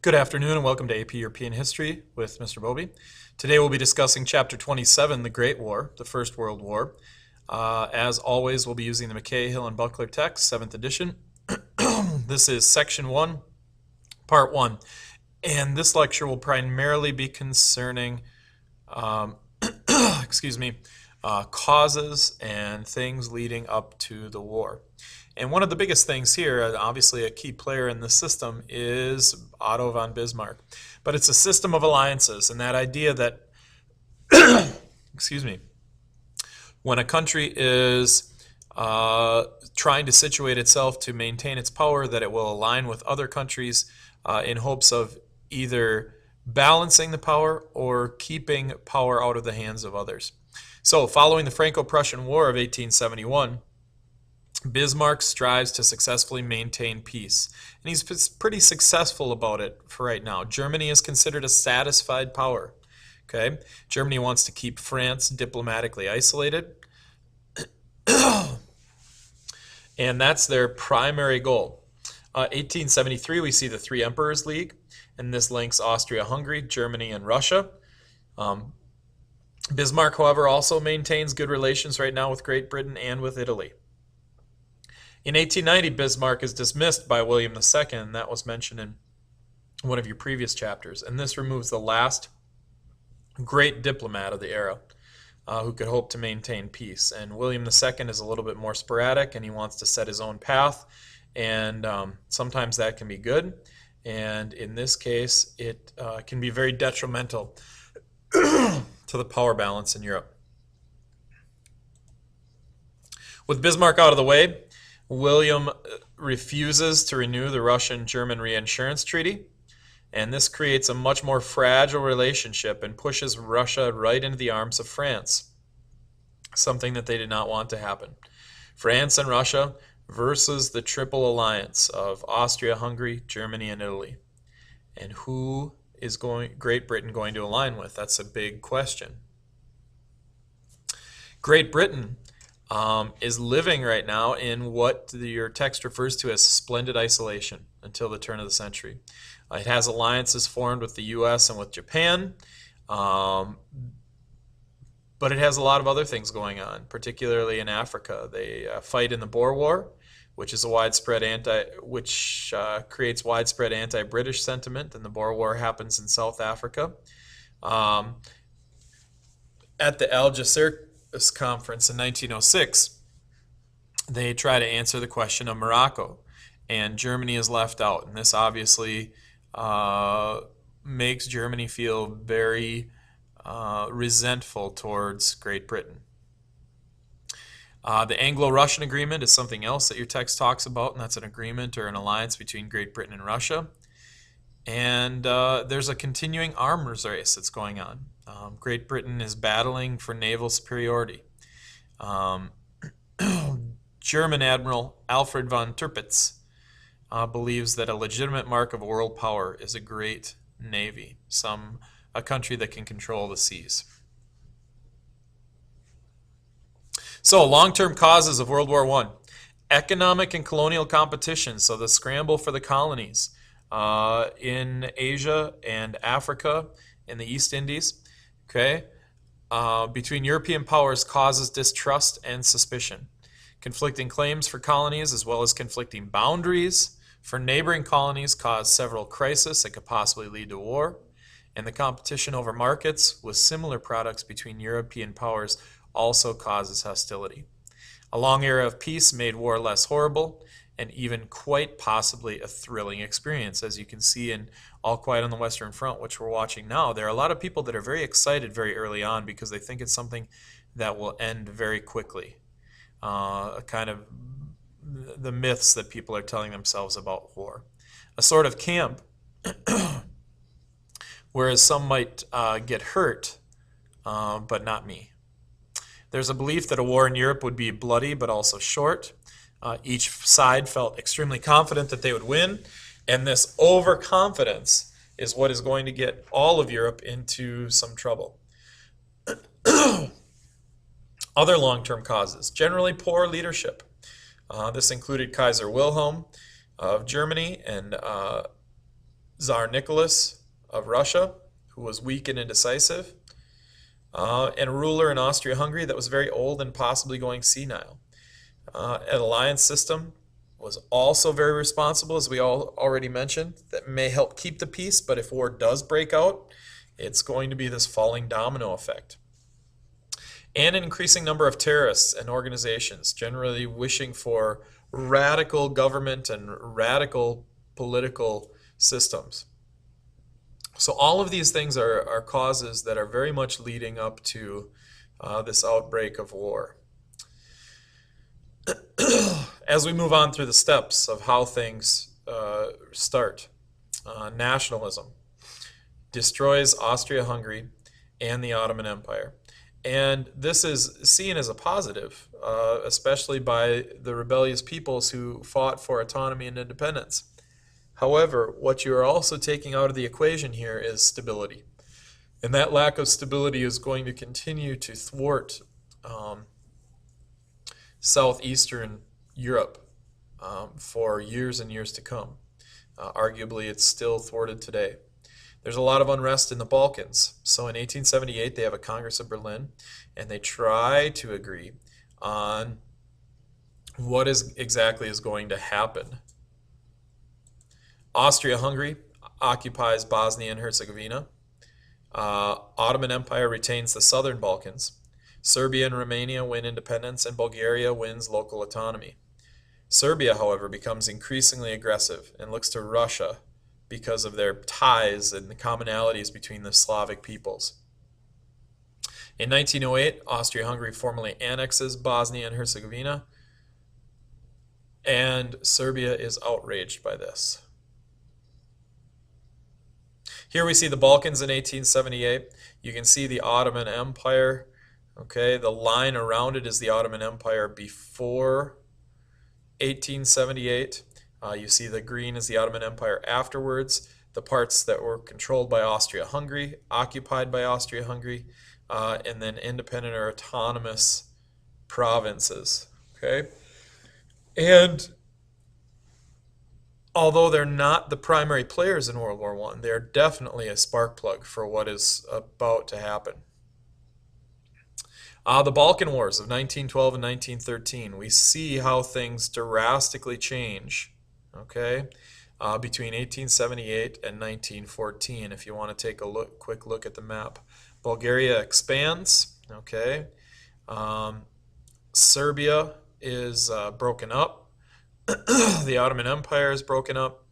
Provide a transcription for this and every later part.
Good afternoon and welcome to AP European History with Mr. Bobby. Today we'll be discussing Chapter 27, The Great War, the First World War. As always, we'll be using the McKay, Hill, and Buckler text, 7th edition. This is Section 1, Part 1. And this lecture will primarily be concerning causes and things leading up to the war. And one of the biggest things here, obviously a key player in the system, is Otto von Bismarck. But it's a system of alliances, and that idea that, when a country is trying to situate itself to maintain its power, that it will align with other countries in hopes of either balancing the power or keeping power out of the hands of others. So, following the Franco-Prussian War of 1871, Bismarck strives to successfully maintain peace, and he's pretty successful about it for right now. Germany is considered a satisfied power. Okay, Germany wants to keep France diplomatically isolated, and that's their primary goal. 1873, we see the Three Emperors League, and this links Austria-Hungary, Germany, and Russia. Bismarck, however, also maintains good relations right now with Great Britain and with Italy. In 1890, Bismarck is dismissed by William II, and that was mentioned in one of your previous chapters. And this removes the last great diplomat of the era who could hope to maintain peace. And William II is a little bit more sporadic, and he wants to set his own path. And sometimes that can be good. And in this case, it can be very detrimental to the power balance in Europe. With Bismarck out of the way, William refuses to renew the Russian-German reinsurance treaty, and this creates a much more fragile relationship and pushes Russia right into the arms of France, something that they did not want to happen. France and Russia versus the triple alliance of Austria, Hungary, Germany, and Italy. And who is Great Britain going to align with? That's a big question. Great Britain is living right now in what your text refers to as splendid isolation until the turn of the century. It has alliances formed with the U.S. and with Japan, but it has a lot of other things going on, particularly in Africa. They fight in the Boer War, which is creates widespread anti-British sentiment, and the Boer War happens in South Africa. At the Algeciras Conference in 1906, they try to answer the question of Morocco, and Germany is left out. And this obviously makes Germany feel very resentful towards Great Britain. The Anglo-Russian Agreement is something else that your text talks about, and that's an agreement or an alliance between Great Britain and Russia. And there's a continuing arms race that's going on. Great Britain is battling for naval superiority. German Admiral Alfred von Tirpitz believes that a legitimate mark of a world power is a great navy, a country that can control the seas. So, long-term causes of World War I. Economic and colonial competition, so the scramble for the colonies in Asia and Africa, in the East Indies, between European powers causes distrust and suspicion. Conflicting claims for colonies as well as conflicting boundaries for neighboring colonies cause several crises that could possibly lead to war. And the competition over markets with similar products between European powers also causes hostility. A long era of peace made war less horrible and even quite possibly a thrilling experience. As you can see in All Quiet on the Western Front, which we're watching now, there are a lot of people that are very excited very early on because they think it's something that will end very quickly. Kind of the myths that people are telling themselves about war. A sort of camp, whereas some might get hurt, but not me. There's a belief that a war in Europe would be bloody but also short. Each side felt extremely confident that they would win, and this overconfidence is what is going to get all of Europe into some trouble. Other long-term causes, generally poor leadership. This included Kaiser Wilhelm of Germany and Tsar Nicholas of Russia, who was weak and indecisive, and a ruler in Austria-Hungary that was very old and possibly going senile. An alliance system was also very responsible, as we all already mentioned, that may help keep the peace, but if war does break out, it's going to be this falling domino effect. And an increasing number of terrorists and organizations generally wishing for radical government and radical political systems. So all of these things are causes that are very much leading up to this outbreak of war. As we move on through the steps of how things start, nationalism destroys Austria-Hungary and the Ottoman Empire. And this is seen as a positive, especially by the rebellious peoples who fought for autonomy and independence. However, what you are also taking out of the equation here is stability. And that lack of stability is going to continue to thwart southeastern Europe for years and years to come. Arguably, it's still thwarted today. There's a lot of unrest in the Balkans. So in 1878, they have a Congress of Berlin, and they try to agree on what exactly is going to happen. Austria-Hungary occupies Bosnia and Herzegovina. Ottoman Empire retains the southern Balkans. Serbia and Romania win independence, and Bulgaria wins local autonomy. Serbia, however, becomes increasingly aggressive and looks to Russia because of their ties and the commonalities between the Slavic peoples. In 1908, Austria-Hungary formally annexes Bosnia and Herzegovina, and Serbia is outraged by this. Here we see the Balkans in 1878. You can see the Ottoman Empire. Okay, the line around it is the Ottoman Empire before 1878. You see the green is the Ottoman Empire afterwards. The parts that were controlled by Austria-Hungary, occupied by Austria-Hungary, and then independent or autonomous provinces. Okay, and although they're not the primary players in World War I, they're definitely a spark plug for what is about to happen. The Balkan Wars of 1912 and 1913, we see how things drastically change, okay, between 1878 and 1914, if you want to take a quick look at the map. Bulgaria expands, okay. Serbia is broken up. The Ottoman Empire is broken up.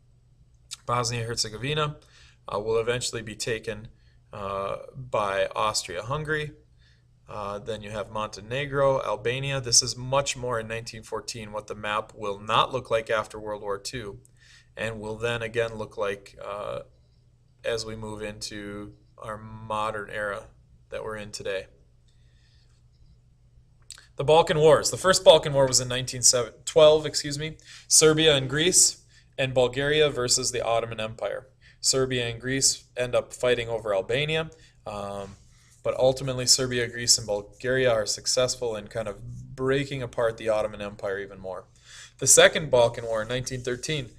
Bosnia-Herzegovina will eventually be taken by Austria-Hungary. Then you have Montenegro, Albania. This is much more in 1914 what the map will not look like after World War II, and will then again look like as we move into our modern era that we're in today. The Balkan Wars. The first Balkan War was in 1912, Serbia and Greece, and Bulgaria versus the Ottoman Empire. Serbia and Greece end up fighting over Albania, but ultimately Serbia, Greece, and Bulgaria are successful in kind of breaking apart the Ottoman Empire even more. The second Balkan War in 1913,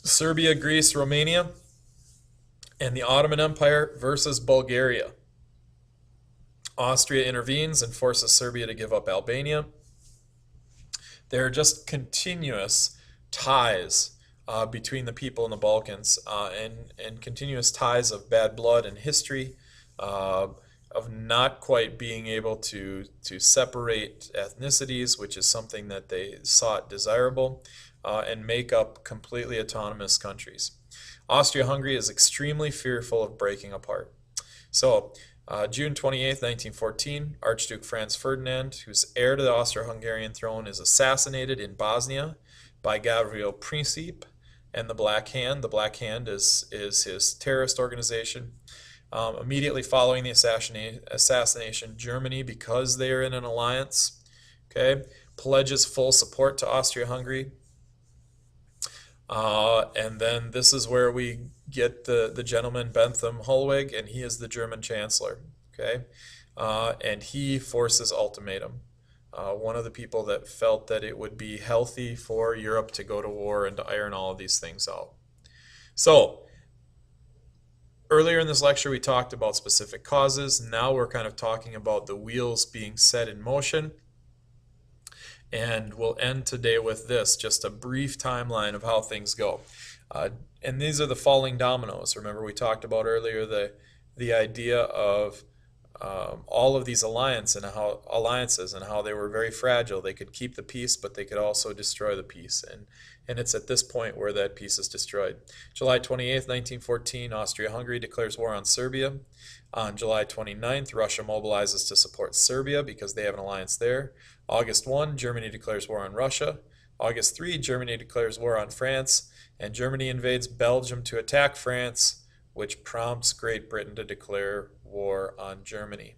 Serbia, Greece, Romania, and the Ottoman Empire versus Bulgaria. Austria intervenes and forces Serbia to give up Albania. There are just continuous ties between the people in the Balkans and continuous ties of bad blood and history, of not quite being able to separate ethnicities, which is something that they sought desirable, and make up completely autonomous countries. Austria-Hungary is extremely fearful of breaking apart. So, June 28, 1914, Archduke Franz Ferdinand, who's heir to the Austro-Hungarian throne, is assassinated in Bosnia by Gavrilo Princip and the Black Hand. The Black Hand is his terrorist organization. Immediately following the assassination, Germany, because they are in an alliance, okay, pledges full support to Austria-Hungary. And then this is where we get the gentleman Bentham Hollweg, and he is the German chancellor, okay? And he forces ultimatum. One of the people that felt that it would be healthy for Europe to go to war and to iron all of these things out. So, earlier in this lecture, we talked about specific causes. Now we're kind of talking about the wheels being set in motion. And we'll end today with this, just a brief timeline of how things go. And these are the falling dominoes. Remember, we talked about earlier the idea of all of these alliances and how they were very fragile. They could keep the peace, but they could also destroy the peace. And it's at this point where that peace is destroyed. July 28th, 1914, Austria-Hungary declares war on Serbia. On July 29th, Russia mobilizes to support Serbia because they have an alliance there. August 1, Germany declares war on Russia. August 3, Germany declares war on France, and Germany invades Belgium to attack France, which prompts Great Britain to declare war on Germany.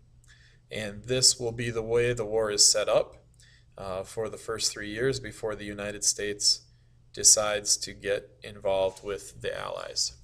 And this will be the way the war is set up for the first 3 years before the United States decides to get involved with the Allies.